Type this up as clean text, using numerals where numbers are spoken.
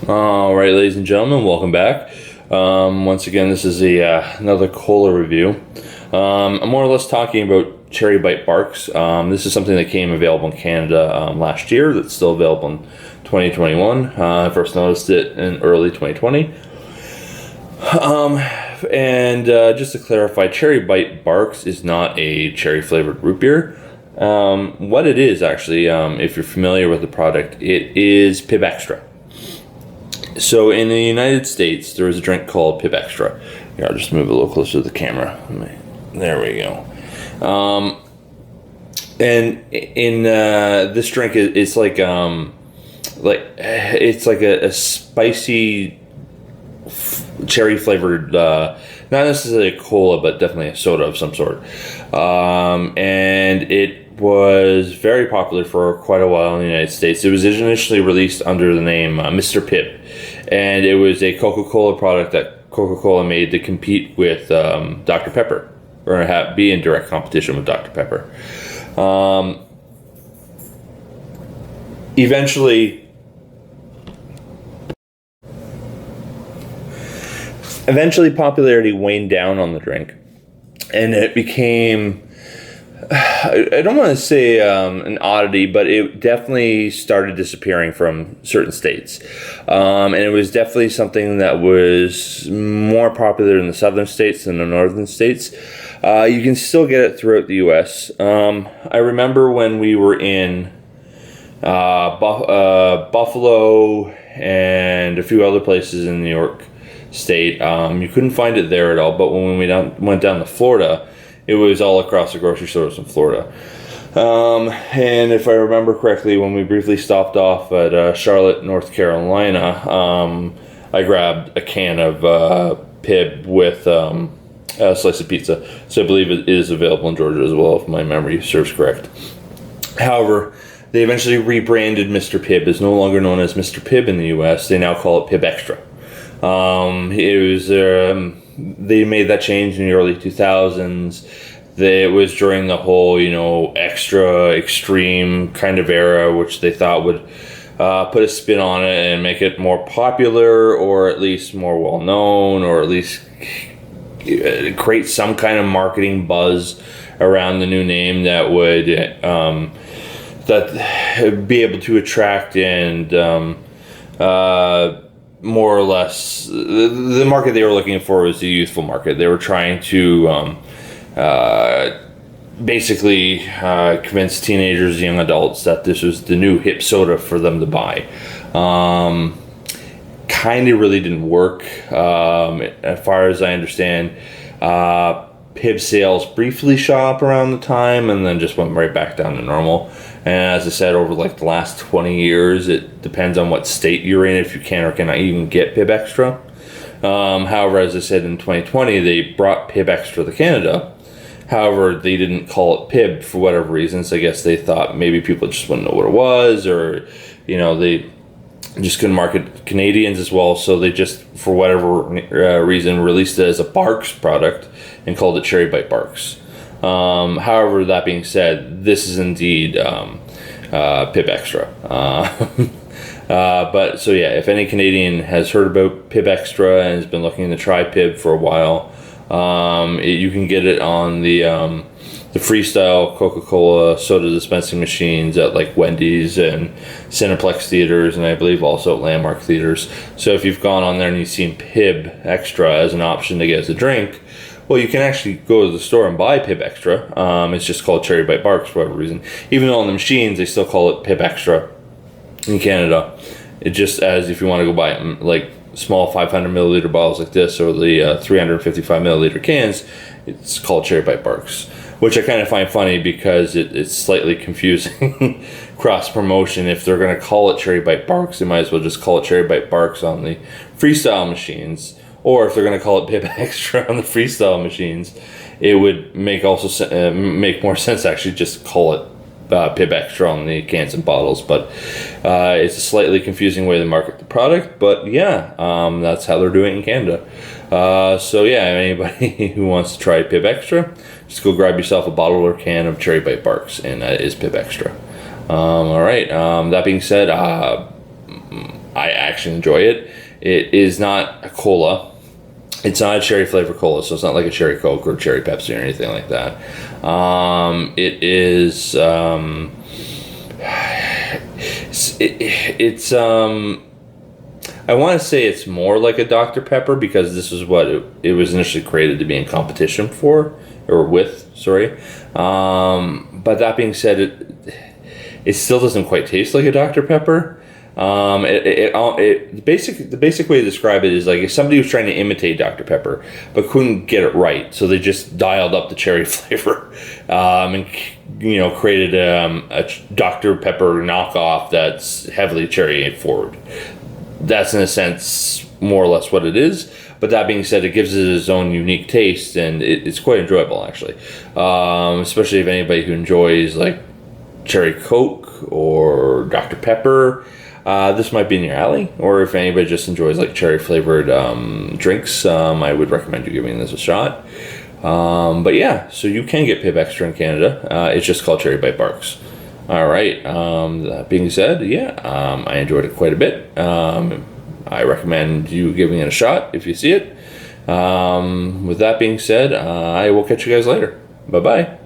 All right, ladies and gentlemen, welcome back. Once again, this is another cola review. I'm more or less talking about Cherry Bite Barqs. This is something that came available in Canada last year. That's still available in 2021. I first noticed it in early 2020. Just to clarify, Cherry Bite Barqs is not a cherry flavored root beer. What it is actually, if you're familiar with the product, it is Pibb Xtra. So in the United States, there is a drink called Pibb Xtra. Here, I'll just move a little closer to the camera. There we go. And in this drink, it's like it's like a spicy cherry flavored, not necessarily a cola, but definitely a soda of some sort. And it was very popular for quite a while in the United States. It was initially released under the name Mr. Pibb, and it was a Coca-Cola product that Coca-Cola made to compete with Dr. Pepper, or be in direct competition with Dr. Pepper. Eventually, popularity waned down on the drink, and it became, I don't want to say an oddity, but it definitely started disappearing from certain states. And it was definitely something that was more popular in the southern states than the northern states. You can still get it throughout the U.S. I remember when we were in Buffalo and a few other places in New York State, you couldn't find it there at all, but when we went down to Florida, it was all across the grocery stores in Florida. And if I remember correctly, when we briefly stopped off at Charlotte, North Carolina, I grabbed a can of Pibb with a slice of pizza. So I believe it is available in Georgia as well, if my memory serves correct. However, they eventually rebranded Mr. Pibb. It's no longer known as Mr. Pibb in the U.S. They now call it Pibb Xtra. They made that change in the early 2000s. It was during the whole, extra extreme kind of era, which they thought would put a spin on it and make it more popular, or at least more well known, or at least create some kind of marketing buzz around the new name that would be able to attract and more or less, the market they were looking for was the youthful market. They were trying to basically convince teenagers, young adults, that this was the new hip soda for them to buy. Kind of really didn't work. As far as I understand, Pibb sales briefly shot up around the time and then just went right back down to normal. And as I said, over the last 20 years, it depends on what state you're in if you can or cannot even get Pibb Xtra. However, as I said, in 2020, they brought Pibb Xtra to Canada. However, they didn't call it Pibb for whatever reasons. I guess they thought maybe people just wouldn't know what it was, or, they just couldn't market Canadians as well. So they just, for whatever reason, released it as a Barq's product and called it Cherry Bite Barqs. However, that being said, this is indeed Pibb Xtra. But so yeah, if any Canadian has heard about Pibb Xtra and has been looking to try Pibb for a while, you can get it on the freestyle Coca-Cola soda dispensing machines at Wendy's and Cineplex theaters, and I believe also at Landmark theaters. So if you've gone on there and you've seen Pibb Xtra as an option to get as a drink, well, you can actually go to the store and buy Pibb Xtra. It's just called Cherry Bite Barqs for whatever reason. Even though on the machines they still call it Pibb Xtra in Canada. It just, as if you want to go buy small 500 milliliter bottles like this, or the 355 milliliter cans, it's called Cherry Bite Barqs, which I kind of find funny because it's slightly confusing cross promotion. If they're going to call it Cherry Bite Barqs, they might as well just call it Cherry Bite Barqs on the freestyle machines. Or if they're going to call it Pibb Xtra on the freestyle machines, it would make more sense actually just call it Pibb Xtra on the cans and bottles. But it's a slightly confusing way to market the product. But yeah, that's how they're doing it in Canada. So yeah, anybody who wants to try Pibb Xtra, just go grab yourself a bottle or can of Cherry Bite Barqs, and that is Pibb Xtra. All right. That being said, I actually enjoy it. It is not a cola. It's not a cherry flavor cola, so it's not like a cherry Coke or cherry Pepsi or anything like that. It is. It's I want to say it's more like a Dr. Pepper because this is what it was initially created to be in competition for or with. Sorry, but that being said, it still doesn't quite taste like a Dr. Pepper. The basic way to describe it is like if somebody was trying to imitate Dr. Pepper but couldn't get it right, so they just dialed up the cherry flavor, and created a Dr. Pepper knockoff that's heavily cherry forward. That's in a sense more or less what it is. But that being said, it gives it its own unique taste, and it's quite enjoyable actually, especially if anybody who enjoys like cherry Coke or Dr. Pepper. This might be in your alley, or if anybody just enjoys like cherry flavored drinks, I would recommend you giving this a shot. But yeah, so you can get Pibb Xtra in Canada. It's just called Cherry Bite Barq's. All right. That being said, I enjoyed it quite a bit. I recommend you giving it a shot if you see it. With that being said, I will catch you guys later. Bye bye.